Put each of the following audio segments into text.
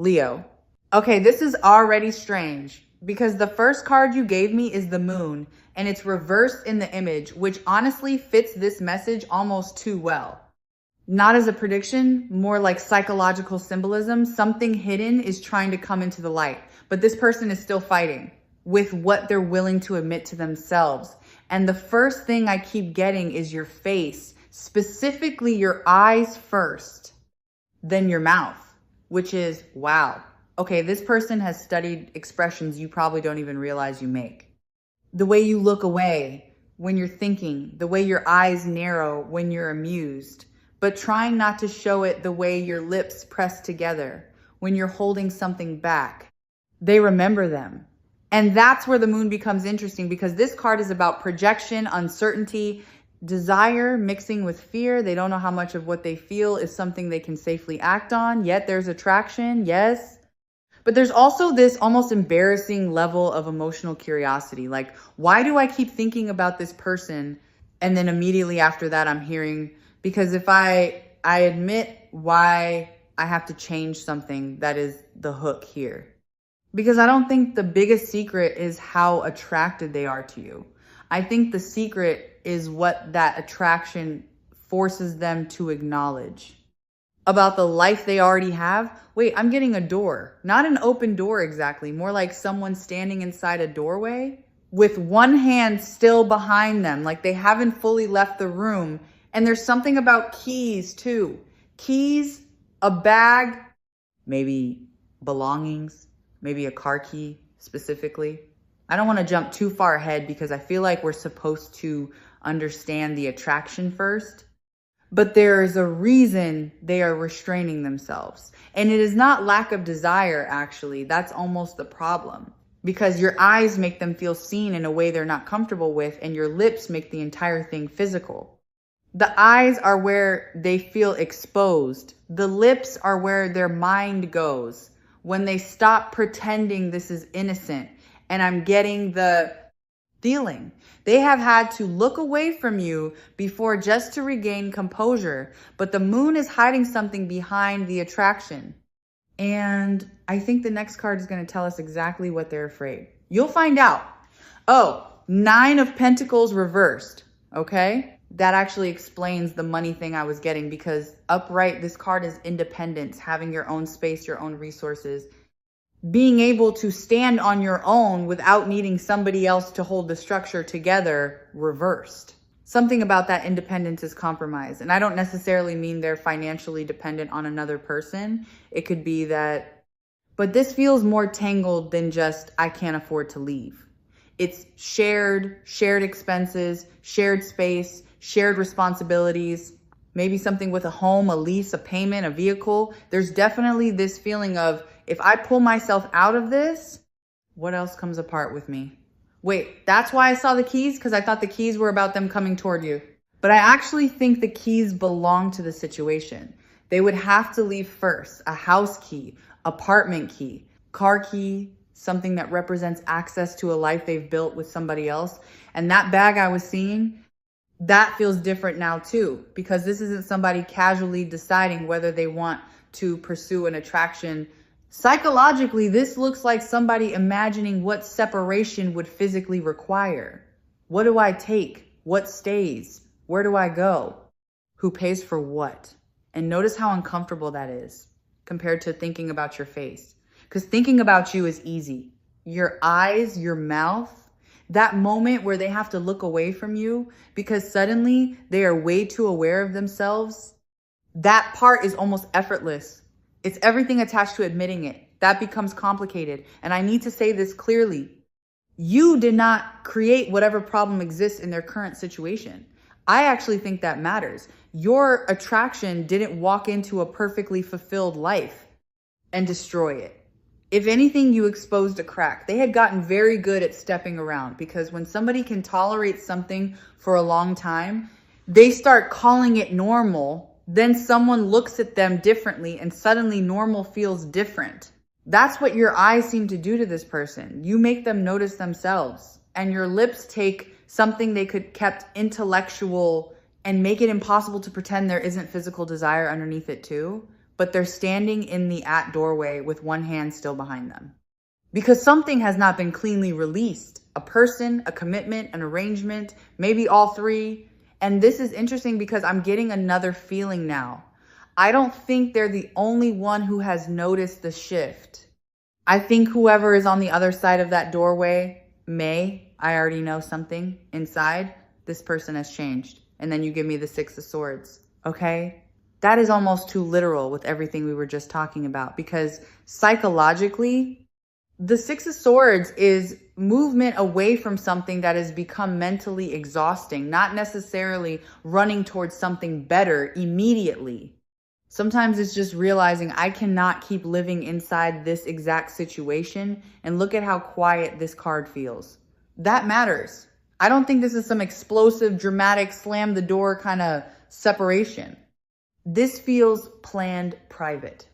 Leo. Okay, this is already strange because the first card you gave me is the moon and it's reversed in the image, which honestly fits this message almost too well. Not as a prediction, more like psychological symbolism. Something hidden is trying to come into the light, but this person is still fighting with what they're willing to admit to themselves. And the first thing I keep getting is your face, specifically your eyes first, then your mouth, which is, wow. Okay, this person has studied expressions you probably don't even realize you make. The way you look away when you're thinking, the way your eyes narrow when you're amused, but trying not to show it the way your lips press together when you're holding something back. They remember them. And that's where the moon becomes interesting because this card is about projection, uncertainty, desire mixing with fear. They don't know how much of what they feel is something they can safely act on, yet there's attraction, yes. But there's also this almost embarrassing level of emotional curiosity. Like, why do I keep thinking about this person? And then immediately after that, I'm hearing, because if I admit why I have to change something, that is the hook here. Because I don't think the biggest secret is how attracted they are to you. I think the secret is what that attraction forces them to acknowledge. About the life they already have. Wait, I'm getting a door. Not an open door exactly, more like someone standing inside a doorway with one hand still behind them, like they haven't fully left the room. And there's something about keys too. Keys, a bag, maybe belongings, maybe a car key specifically. I don't want to jump too far ahead because I feel like we're supposed to understand the attraction first. But there is a reason they are restraining themselves. And it is not lack of desire, actually. That's almost the problem. Because your eyes make them feel seen in a way they're not comfortable with, and your lips make the entire thing physical. The eyes are where they feel exposed. The lips are where their mind goes when they stop pretending this is innocent. And I'm getting the feeling. They have had to look away from you before just to regain composure. But the moon is hiding something behind the attraction. And I think the next card is going to tell us exactly what they're afraid. You'll find out. Oh, 9 of Pentacles reversed. Okay? That actually explains the money thing I was getting, because upright, this card is independence, having your own space, your own resources. Being able to stand on your own without needing somebody else to hold the structure together, reversed. Something about that independence is compromised. And I don't necessarily mean they're financially dependent on another person. It could be that, but this feels more tangled than just, I can't afford to leave. It's shared expenses, shared space, shared responsibilities, maybe something with a home, a lease, a payment, a vehicle. There's definitely this feeling of, if I pull myself out of this, what else comes apart with me? Wait, that's why I saw the keys? Because I thought the keys were about them coming toward you. But I actually think the keys belong to the situation. They would have to leave first. A house key, apartment key, car key, something that represents access to a life they've built with somebody else. And that bag I was seeing, that feels different now too, because this isn't somebody casually deciding whether they want to pursue an attraction. Psychologically, this looks like somebody imagining what separation would physically require. What do I take? What stays? Where do I go? Who pays for what? And notice how uncomfortable that is compared to thinking about your face. Because thinking about you is easy. Your eyes, your mouth, that moment where they have to look away from you because suddenly they are way too aware of themselves, that part is almost effortless. It's everything attached to admitting it. That becomes complicated. And I need to say this clearly. You did not create whatever problem exists in their current situation. I actually think that matters. Your attraction didn't walk into a perfectly fulfilled life and destroy it. If anything, you exposed a crack. They had gotten very good at stepping around, because when somebody can tolerate something for a long time, they start calling it normal. Then someone looks at them differently and suddenly normal feels different. That's what your eyes seem to do to this person. You make them notice themselves, and your lips take something they could kept intellectual and make it impossible to pretend there isn't physical desire underneath it too. but they're standing in the doorway with one hand still behind them. Because something has not been cleanly released. A person, a commitment, an arrangement, maybe all three. And this is interesting because I'm getting another feeling now. I don't think they're the only one who has noticed the shift. I think whoever is on the other side of that doorway I already know something inside. This person has changed. And then you give me the Six of Swords, okay? That is almost too literal with everything we were just talking about, because psychologically, the Six of Swords is movement away from something that has become mentally exhausting, not necessarily running towards something better immediately. Sometimes it's just realizing I cannot keep living inside this exact situation, and look at how quiet this card feels. That matters. I don't think this is some explosive, dramatic, slam the door kind of separation. This feels planned, private.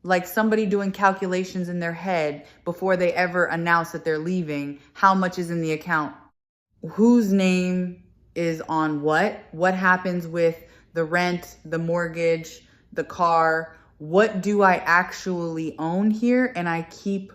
Like somebody doing calculations in their head before they ever announce that they're leaving. How much is in the account? Whose name is on what happens with the rent, the mortgage, the car? What do I actually own here? And I keep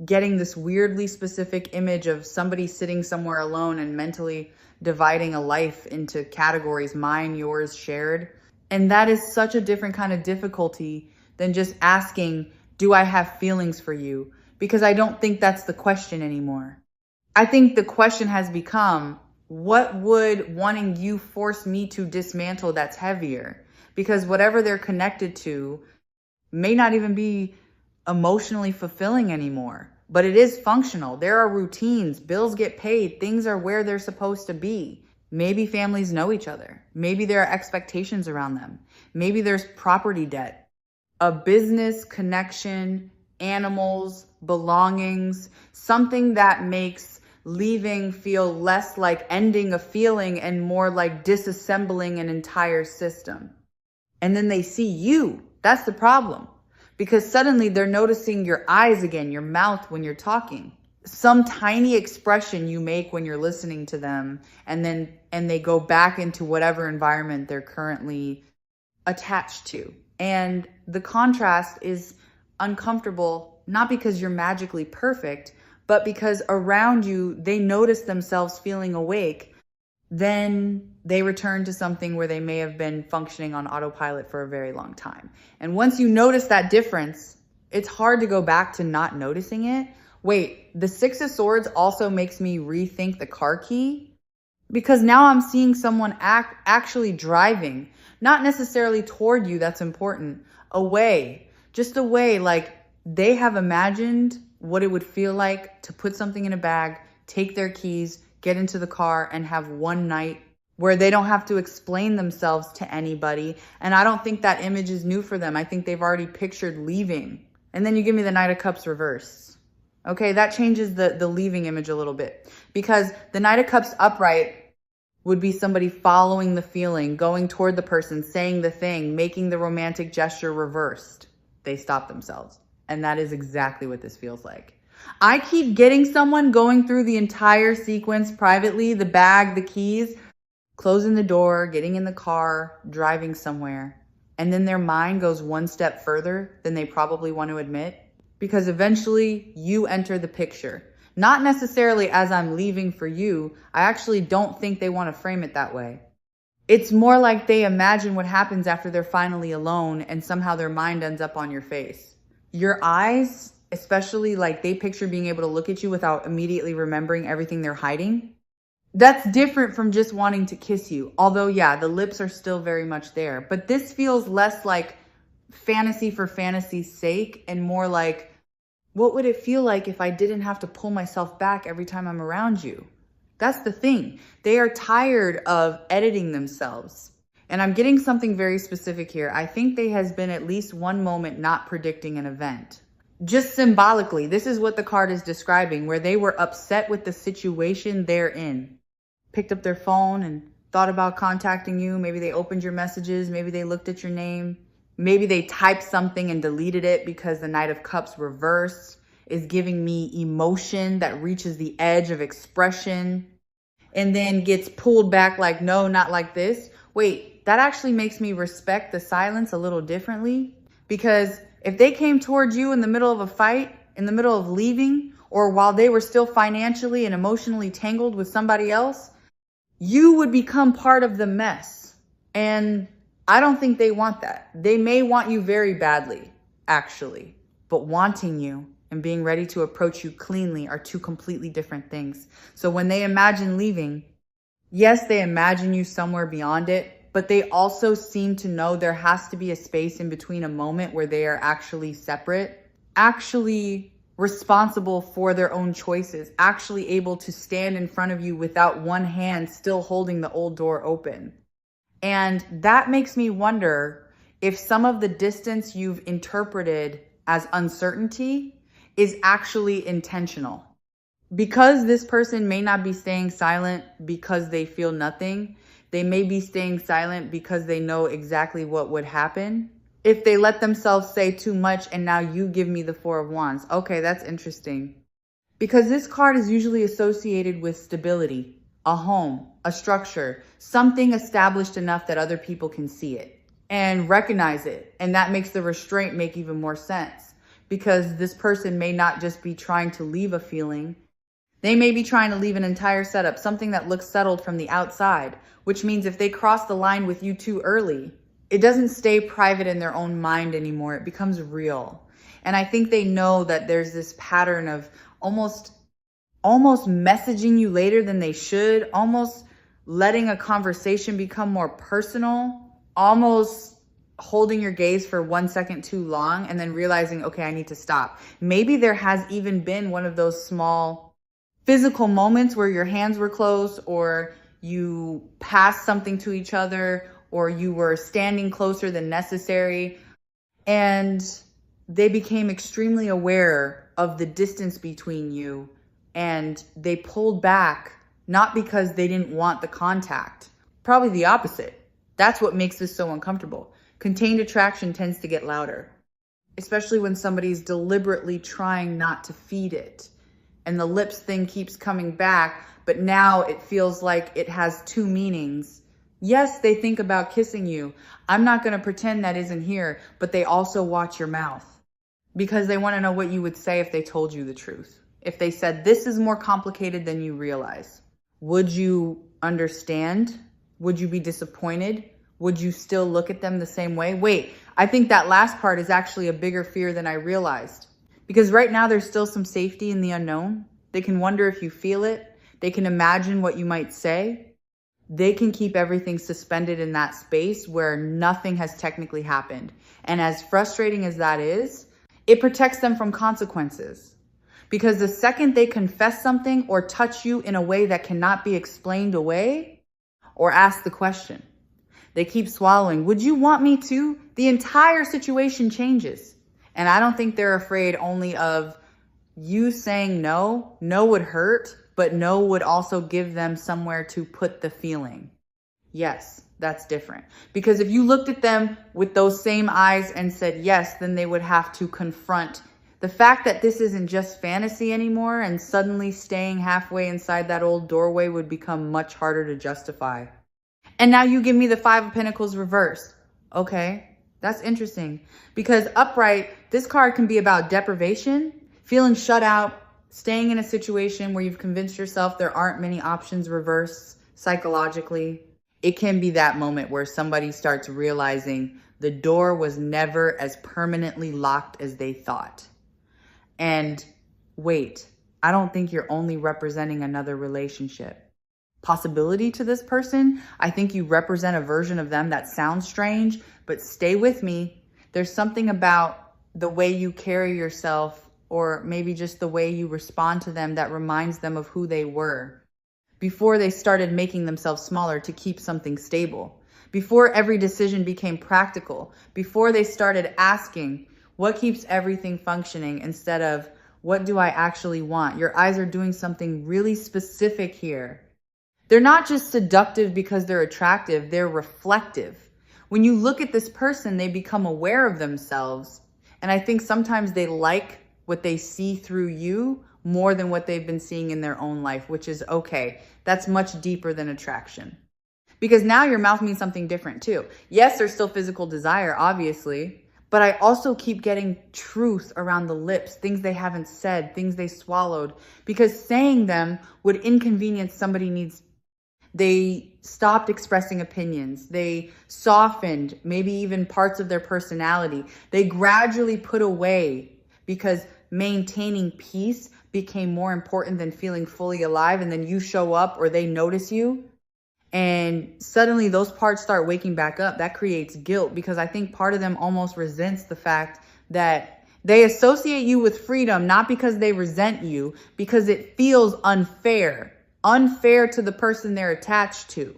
getting this weirdly specific image of somebody sitting somewhere alone and mentally dividing a life into categories, mine, yours, shared. And that is such a different kind of difficulty than just asking, do I have feelings for you? Because I don't think that's the question anymore. I think the question has become, what would wanting you force me to dismantle that's heavier? Because whatever they're connected to may not even be emotionally fulfilling anymore, but it is functional. There are routines, bills get paid, things are where they're supposed to be. Maybe families know each other. Maybe there are expectations around them. Maybe there's property debt, a business connection, animals, belongings, something that makes leaving feel less like ending a feeling and more like disassembling an entire system. And then they see you. That's the problem. Because suddenly they're noticing your eyes again, your mouth when you're talking. Some tiny expression you make when you're listening to them, and they go back into whatever environment they're currently attached to. And the contrast is uncomfortable, not because you're magically perfect, but because around you, they notice themselves feeling awake. Then they return to something where they may have been functioning on autopilot for a very long time. And once you notice that difference, it's hard to go back to not noticing it. Wait, the Six of Swords also makes me rethink the car key, because now I'm seeing someone actually driving, not necessarily toward you, that's important, away, just away. Like they have imagined what it would feel like to put something in a bag, take their keys, get into the car, and have one night where they don't have to explain themselves to anybody. And I don't think that image is new for them. I think they've already pictured leaving. And then you give me the Knight of Cups reverse. Okay, that changes the leaving image a little bit, because the Knight of Cups upright would be somebody following the feeling, going toward the person, saying the thing, making the romantic gesture reversed. They stop themselves. And that is exactly what this feels like. I keep getting someone going through the entire sequence privately, the bag, the keys, closing the door, getting in the car, driving somewhere. And then their mind goes one step further than they probably want to admit, because eventually you enter the picture. Not necessarily as I'm leaving for you. I actually don't think they want to frame it that way. It's more like they imagine what happens after they're finally alone and somehow their mind ends up on your face. Your eyes, especially, like they picture being able to look at you without immediately remembering everything they're hiding. That's different from just wanting to kiss you. Although, yeah, the lips are still very much there. But this feels less like fantasy for fantasy's sake and more like, what would it feel like if I didn't have to pull myself back every time I'm around you? That's the thing. They are tired of editing themselves. And I'm getting something very specific here. I think there has been at least one moment not predicting an event. Just symbolically, this is what the card is describing, where they were upset with the situation they're in. Picked up their phone and thought about contacting you. Maybe they opened your messages. Maybe they looked at your name. Maybe they typed something and deleted it because the Knight of Cups reverse is giving me emotion that reaches the edge of expression and then gets pulled back like, no, not like this. Wait, that actually makes me respect the silence a little differently, Because if they came towards you in the middle of a fight, in the middle of leaving, or while they were still financially and emotionally tangled with somebody else, you would become part of the mess. And I don't think they want that. They may want you very badly, actually, but wanting you and being ready to approach you cleanly are two completely different things. So when they imagine leaving, yes, they imagine you somewhere beyond it, but they also seem to know there has to be a space in between, a moment where they are actually separate, actually responsible for their own choices, actually able to stand in front of you without one hand still holding the old door open. And that makes me wonder if some of the distance you've interpreted as uncertainty is actually intentional. Because this person may not be staying silent because they feel nothing. They may be staying silent because they know exactly what would happen if they let themselves say too much and now you give me the Four of Wands. Okay, that's interesting. Because this card is usually associated with stability, a home, a structure, something established enough that other people can see it and recognize it. And that makes the restraint make even more sense, because this person may not just be trying to leave a feeling. They may be trying to leave an entire setup, something that looks settled from the outside, which means if they cross the line with you too early, it doesn't stay private in their own mind anymore. It becomes real. And I think they know that there's this pattern of almost messaging you later than they should, almost letting a conversation become more personal, almost holding your gaze for 1 second too long and then realizing, okay, I need to stop. Maybe there has even been one of those small physical moments where your hands were close, or you passed something to each other, or you were standing closer than necessary, and they became extremely aware of the distance between you, and they pulled back, not because they didn't want the contact. Probably the opposite. That's what makes this so uncomfortable. Contained attraction tends to get louder, especially when somebody's deliberately trying not to feed it. And the lips thing keeps coming back, but now it feels like it has two meanings. Yes, they think about kissing you. I'm not going to pretend that isn't here, but they also watch your mouth because they want to know what you would say if they told you the truth. If they said, this is more complicated than you realize. Would you understand? Would you be disappointed? Would you still look at them the same way? Wait, I think that last part is actually a bigger fear than I realized. Because right now there's still some safety in the unknown. They can wonder if you feel it. They can imagine what you might say. They can keep everything suspended in that space where nothing has technically happened. And as frustrating as that is, it protects them from consequences. Because the second they confess something or touch you in a way that cannot be explained away or ask the question, they keep swallowing. Would you want me to? The entire situation changes. And I don't think they're afraid only of you saying no. No would hurt, but no would also give them somewhere to put the feeling. Yes, that's different. Because if you looked at them with those same eyes and said yes, then they would have to confront the fact that this isn't just fantasy anymore, and suddenly staying halfway inside that old doorway would become much harder to justify. And now you give me the Five of Pentacles reversed. Okay. That's interesting, because upright, this card can be about deprivation, feeling shut out, staying in a situation where you've convinced yourself there aren't many options reversed psychologically. It can be that moment where somebody starts realizing the door was never as permanently locked as they thought. And wait, I don't think you're only representing another relationship. Possibility to this person. I think you represent a version of them that sounds strange, but stay with me. There's something about the way you carry yourself, or maybe just the way you respond to them, that reminds them of who they were before they started making themselves smaller to keep something stable, before every decision became practical, before they started asking what keeps everything functioning instead of what do I actually want. Your eyes are doing something really specific here. They're not just seductive because they're attractive, they're reflective. When you look at this person, they become aware of themselves. And I think sometimes they like what they see through you more than what they've been seeing in their own life, which is okay. That's much deeper than attraction. Because now your mouth means something different too. Yes, there's still physical desire, obviously, But I also keep getting truth around the lips, things they haven't said, things they swallowed, because saying them would inconvenience somebody needs. They stopped expressing opinions. They softened maybe even parts of their personality. They gradually put away because maintaining peace became more important than feeling fully alive. And then you show up or they notice you, and suddenly those parts start waking back up. That creates guilt, because I think part of them almost resents the fact that they associate you with freedom, not because they resent you, because it feels unfair. Unfair to the person they're attached to.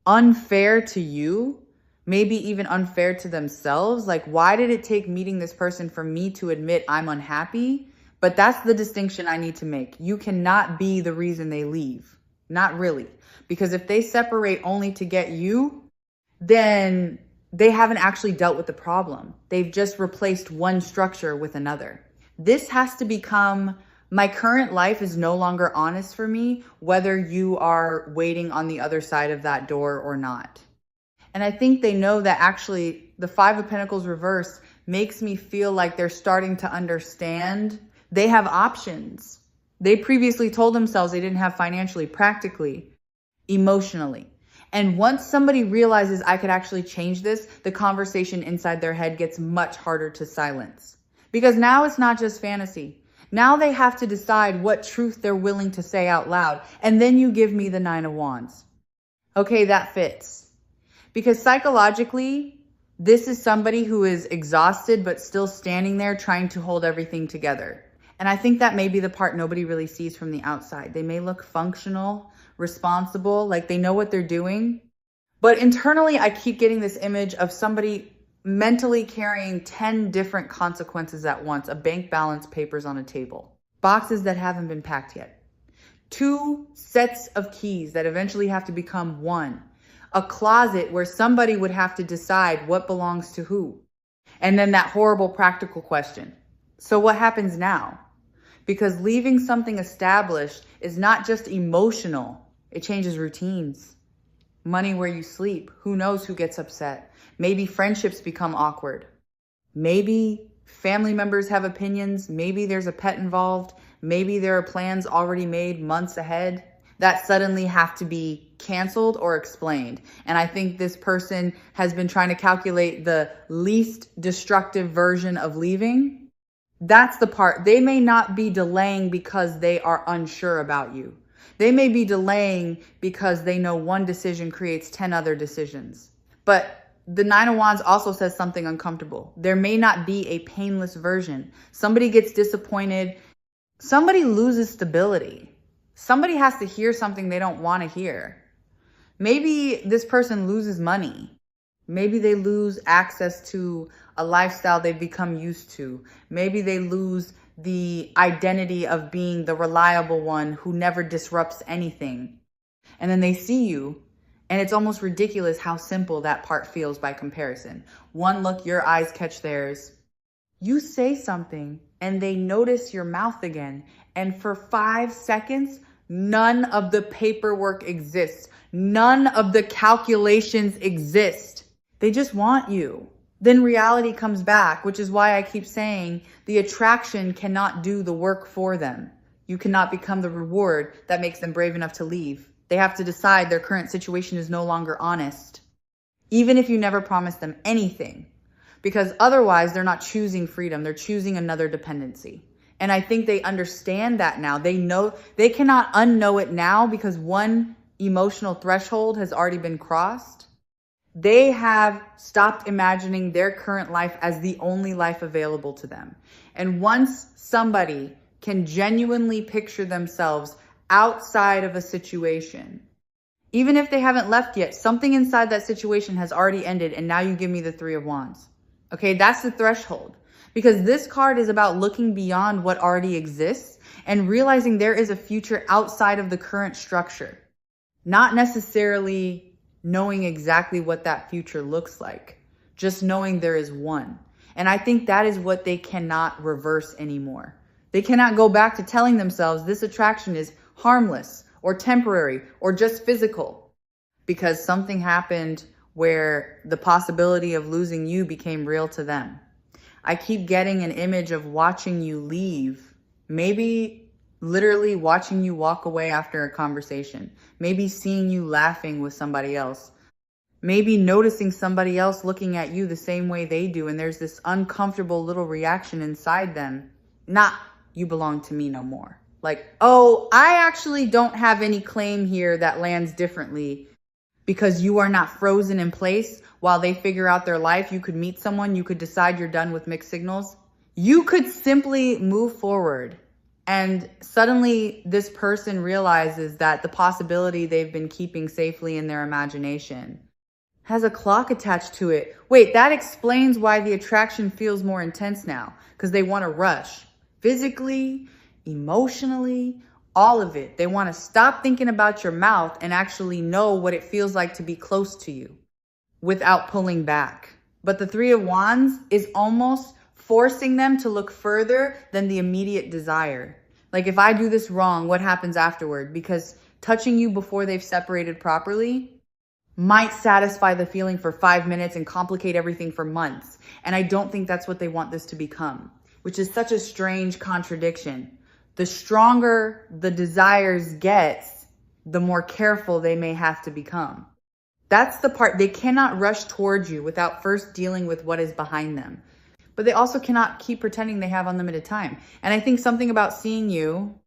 Unfair to you. Maybe even unfair to themselves. Like, why did it take meeting this person for me to admit I'm unhappy? But that's the distinction I need to make. You cannot be the reason they leave. Not really. Because if they separate only to get you, then they haven't actually dealt with the problem. They've just replaced one structure with another. This has to become, my current life is no longer honest for me, whether you are waiting on the other side of that door or not. And I think they know that actually the Five of Pentacles reverse makes me feel like they're starting to understand they have options. They previously told themselves they didn't have financially, practically, emotionally. And once somebody realizes I could actually change this, the conversation inside their head gets much harder to silence. Because now it's not just fantasy. Now they have to decide what truth they're willing to say out loud. And then you give me the Nine of Wands. Okay, that fits. Because psychologically, this is somebody who is exhausted but still standing there trying to hold everything together. And I think that may be the part nobody really sees from the outside. They may look functional, responsible, like they know what they're doing. But internally, I keep getting this image of somebody mentally carrying 10 different consequences at once. A bank balance, papers on a table, boxes that haven't been packed yet, 2 sets of keys that eventually have to become one, a closet where somebody would have to decide what belongs to who, and then that horrible practical question. So what happens now? Because leaving something established is not just emotional. It changes routines. Money where you sleep. Who knows who gets upset? Maybe friendships become awkward. Maybe family members have opinions. Maybe there's a pet involved. Maybe there are plans already made months ahead that suddenly have to be canceled or explained. And I think this person has been trying to calculate the least destructive version of leaving. That's the part. They may not be delaying because they are unsure about you. They may be delaying because they know one decision creates 10 other decisions. But the Nine of Wands also says something uncomfortable. There may not be a painless version. Somebody gets disappointed. Somebody loses stability. Somebody has to hear something they don't want to hear. Maybe this person loses money. Maybe they lose access to a lifestyle they've become used to. Maybe they lose the identity of being the reliable one who never disrupts anything. And then they see you, and it's almost ridiculous how simple that part feels by comparison. One look, your eyes catch theirs. You say something, and they notice your mouth again. And for 5 seconds, none of the paperwork exists. None of the calculations exist. They just want you. Then reality comes back, which is why I keep saying the attraction cannot do the work for them. You cannot become the reward that makes them brave enough to leave. They have to decide their current situation is no longer honest, even if you never promise them anything, because otherwise they're not choosing freedom. They're choosing another dependency. And I think they understand that now. They know they cannot unknow it now because one emotional threshold has already been crossed. They have stopped imagining their current life as the only life available to them. And once somebody can genuinely picture themselves outside of a situation, even if they haven't left yet, something inside that situation has already ended, and now you give me the Three of Wands. Okay, that's the threshold. Because this card is about looking beyond what already exists and realizing there is a future outside of the current structure. Not necessarily knowing exactly what that future looks like, just knowing there is one. And I think that is what they cannot reverse anymore. They cannot go back to telling themselves this attraction is harmless or temporary or just physical, because something happened where the possibility of losing you became real to them. I keep getting an image of watching you leave. Maybe literally watching you walk away after a conversation. Maybe seeing you laughing with somebody else. Maybe noticing somebody else looking at you the same way they do, and there's this uncomfortable little reaction inside them. Not, you belong to me no more. Like, oh, I actually don't have any claim here that lands differently because you are not frozen in place while they figure out their life. You could meet someone, you could decide you're done with mixed signals. You could simply move forward. And suddenly this person realizes that the possibility they've been keeping safely in their imagination has a clock attached to it. Wait, that explains why the attraction feels more intense now, because they want to rush physically, emotionally, all of it. They want to stop thinking about your mouth and actually know what it feels like to be close to you without pulling back. But the Three of Wands is almost forcing them to look further than the immediate desire. Like, if I do this wrong, what happens afterward? Because touching you before they've separated properly might satisfy the feeling for 5 minutes and complicate everything for months. And I don't think that's what they want this to become, which is such a strange contradiction. The stronger the desires gets, the more careful they may have to become. That's the part. They cannot rush towards you without first dealing with what is behind them. But they also cannot keep pretending they have unlimited time. And I think something about seeing you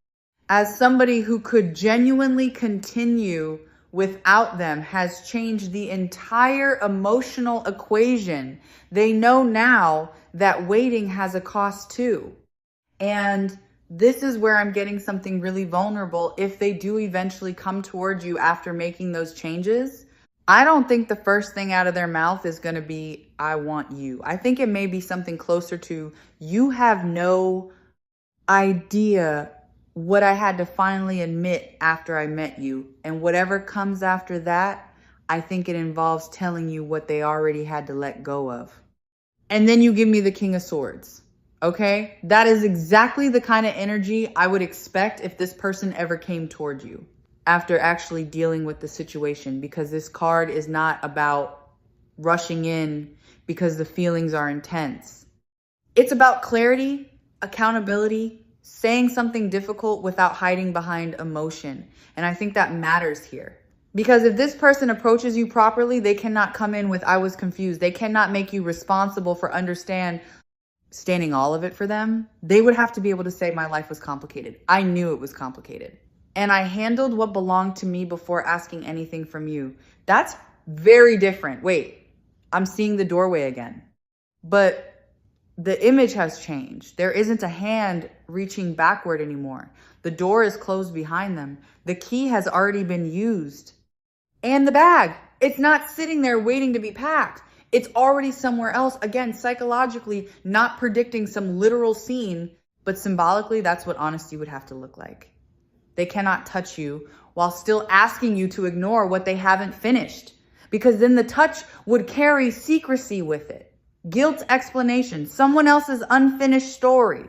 as somebody who could genuinely continue without them has changed the entire emotional equation. They know now that waiting has a cost too. And this is where I'm getting something really vulnerable. If they do eventually come towards you after making those changes, I don't think the first thing out of their mouth is going to be, I want you. I think it may be something closer to, you have no idea what I had to finally admit after I met you. And whatever comes after that, I think it involves telling you what they already had to let go of. And then you give me the King of Swords. Okay? That is exactly the kind of energy I would expect if this person ever came toward you after actually dealing with the situation, because this card is not about rushing in because the feelings are intense. It's about clarity, accountability, saying something difficult without hiding behind emotion. And I think that matters here. Because if this person approaches you properly, they cannot come in with, I was confused. They cannot make you responsible for understanding all of it for them. They would have to be able to say, my life was complicated. I knew it was complicated. And I handled what belonged to me before asking anything from you. That's very different. Wait, I'm seeing the doorway again. But the image has changed. There isn't a hand reaching backward anymore. The door is closed behind them. The key has already been used. And the bag, it's not sitting there waiting to be packed. It's already somewhere else. Again, psychologically, not predicting some literal scene, but symbolically, that's what honesty would have to look like. They cannot touch you while still asking you to ignore what they haven't finished, because then the touch would carry secrecy with it. Guilt explanation, someone else's unfinished story.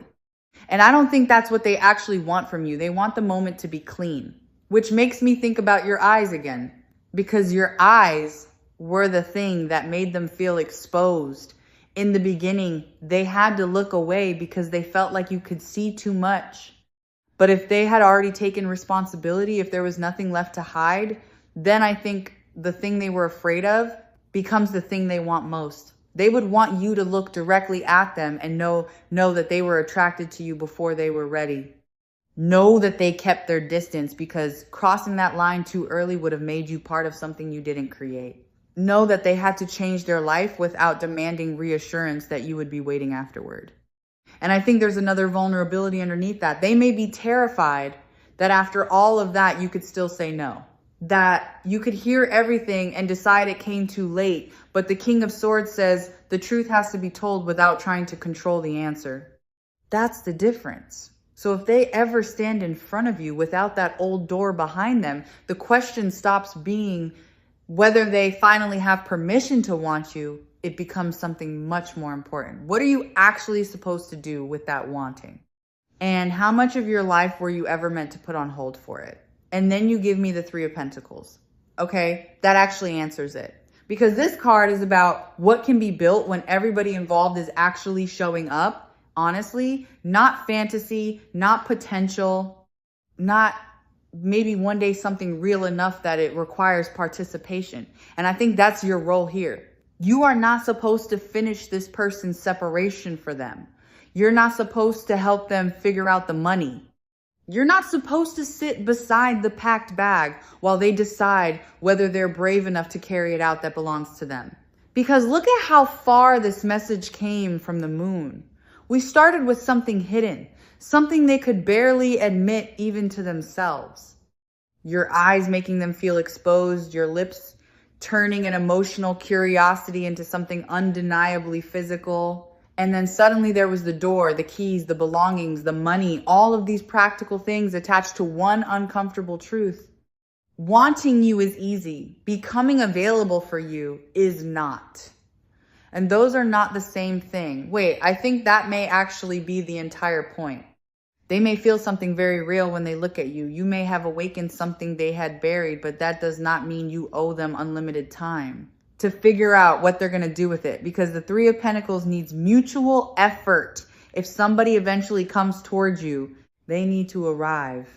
And I don't think that's what they actually want from you. They want the moment to be clean, which makes me think about your eyes again, because your eyes were the thing that made them feel exposed. In the beginning, they had to look away because they felt like you could see too much. But if they had already taken responsibility, if there was nothing left to hide, then I think the thing they were afraid of becomes the thing they want most. They would want you to look directly at them and know that they were attracted to you before they were ready. Know that they kept their distance, because crossing that line too early would have made you part of something you didn't create. Know that they had to change their life without demanding reassurance that you would be waiting afterward. And I think there's another vulnerability underneath that. They may be terrified that after all of that, you could still say no. That you could hear everything and decide it came too late. But the King of Swords says the truth has to be told without trying to control the answer. That's the difference. So if they ever stand in front of you without that old door behind them, the question stops being whether they finally have permission to want you. It becomes something much more important. What are you actually supposed to do with that wanting? And how much of your life were you ever meant to put on hold for it? And then you give me the Three of Pentacles. Okay, that actually answers it. Because this card is about what can be built when everybody involved is actually showing up, honestly, not fantasy, not potential, not maybe one day something real enough that it requires participation. And I think that's your role here. You are not supposed to finish this person's separation for them. You're not supposed to help them figure out the money. You're not supposed to sit beside the packed bag while they decide whether they're brave enough to carry it out that belongs to them. Because look at how far this message came from the moon. We started with something hidden, something they could barely admit even to themselves. Your eyes making them feel exposed, your lips turning an emotional curiosity into something undeniably physical. And then suddenly there was the door, the keys, the belongings, the money, all of these practical things attached to one uncomfortable truth. Wanting you is easy. Becoming available for you is not. And those are not the same thing. Wait, I think that may actually be the entire point. They may feel something very real when they look at you. You may have awakened something they had buried, but that does not mean you owe them unlimited time to figure out what they're going to do with it, because the Three of Pentacles needs mutual effort. If somebody eventually comes towards you, they need to arrive,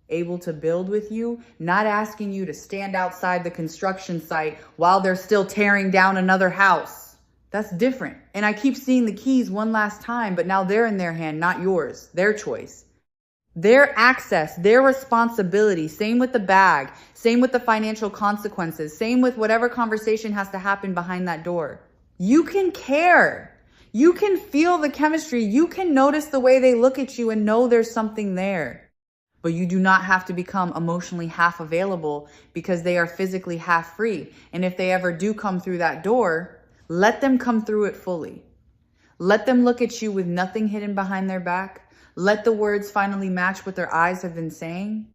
able to build with you, not asking you to stand outside the construction site while they're still tearing down another house. That's different. And I keep seeing the keys one last time, but now they're in their hand, not yours, their choice. Their access, their responsibility, same with the bag, same with the financial consequences, same with whatever conversation has to happen behind that door. You can care. You can feel the chemistry. You can notice the way they look at you and know there's something there. But you do not have to become emotionally half available because they are physically half free. And if they ever do come through that door, let them come through it fully. Let them look at you with nothing hidden behind their back. Let the words finally match what their eyes have been saying.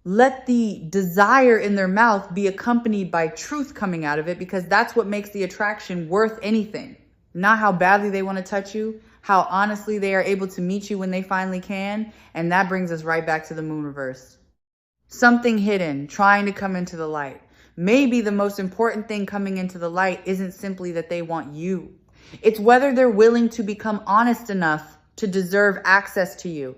Let the desire in their mouth be accompanied by truth coming out of it, because that's what makes the attraction worth anything. Not how badly they want to touch you, how honestly they are able to meet you when they finally can. And that brings us right back to the moon reverse. Something hidden, trying to come into the light. Maybe the most important thing coming into the light isn't simply that they want you. It's whether they're willing to become honest enough to deserve access to you.